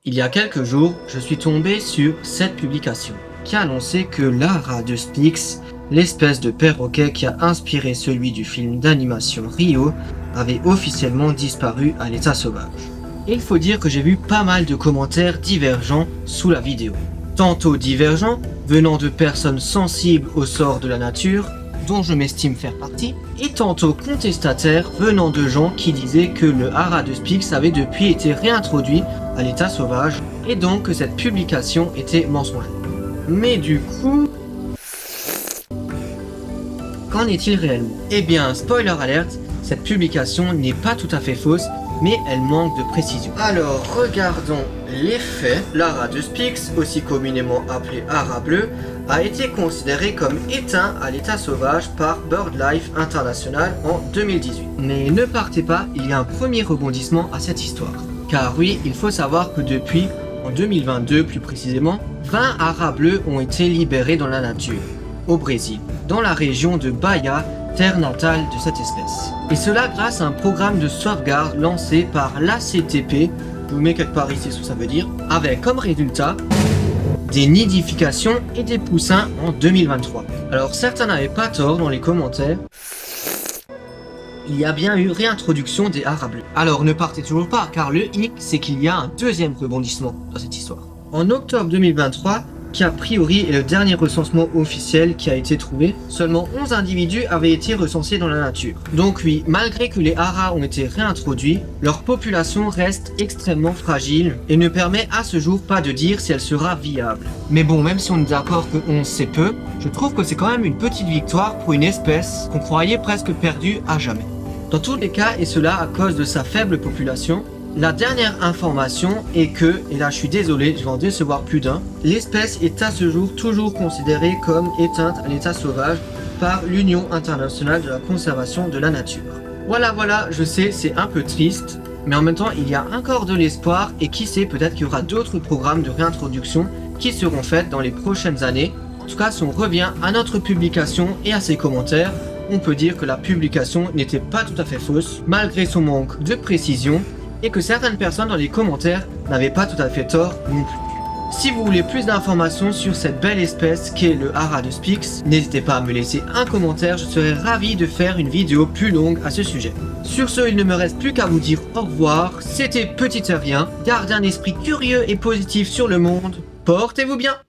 Il y a quelques jours, je suis tombé sur cette publication qui annonçait que l'ara de Styx, l'espèce de perroquet qui a inspiré celui du film d'animation Rio, avait officiellement disparu à l'état sauvage. Et il faut dire que j'ai vu pas mal de commentaires divergents sous la vidéo. Tantôt divergents, venant de personnes sensibles au sort de la nature, dont je m'estime faire partie, et tantôt contestataires venant de gens qui disaient que le hara de Styx avait depuis été réintroduit à l'état sauvage, et donc que cette publication était mensongère. Mais du coup... qu'en est-il réellement? Eh bien, spoiler alert, cette publication n'est pas tout à fait fausse, mais elle manque de précision. Alors, regardons les faits. L'ara de Styx, aussi communément appelé hara bleu, a été considéré comme éteint à l'état sauvage par BirdLife International en 2018. Mais ne partez pas, il y a un premier rebondissement à cette histoire. Car oui, il faut savoir que depuis, en 2022 plus précisément, 20 haras bleus ont été libérés dans la nature, au Brésil, dans la région de Bahia, terre natale de cette espèce. Et cela grâce à un programme de sauvegarde lancé par l'ACTP, je vous mets quelque part ici ce que ça veut dire, avec comme résultat des nidifications et des poussins en 2023. Alors certains n'avaient pas tort dans les commentaires, il y a bien eu réintroduction des haras bleus. Alors ne partez toujours pas, car le hic c'est qu'il y a un deuxième rebondissement dans cette histoire. En octobre 2023, qui a priori est le dernier recensement officiel qui a été trouvé, seulement 11 individus avaient été recensés dans la nature. Donc oui, malgré que les haras ont été réintroduits, leur population reste extrêmement fragile et ne permet à ce jour pas de dire si elle sera viable. Mais bon, même si on est d'accord que 11 c'est peu, je trouve que c'est quand même une petite victoire pour une espèce qu'on croyait presque perdue à jamais. Dans tous les cas, et cela à cause de sa faible population, la dernière information est que, et là je suis désolé, je vais en décevoir plus d'un, l'espèce est à ce jour toujours considérée comme éteinte à l'état sauvage par l'Union internationale de la conservation de la nature. Voilà, je sais, c'est un peu triste, mais en même temps il y a encore de l'espoir et qui sait, peut-être qu'il y aura d'autres programmes de réintroduction qui seront faits dans les prochaines années. En tout cas, si on revient à notre publication et à ses commentaires, on peut dire que la publication n'était pas tout à fait fausse, malgré son manque de précision, et que certaines personnes dans les commentaires n'avaient pas tout à fait tort non plus. Si vous voulez plus d'informations sur cette belle espèce qu'est le hara de Styx, n'hésitez pas à me laisser un commentaire, je serais ravi de faire une vidéo plus longue à ce sujet. Sur ce, il ne me reste plus qu'à vous dire au revoir, c'était Petit Terrien, gardez un esprit curieux et positif sur le monde, portez-vous bien!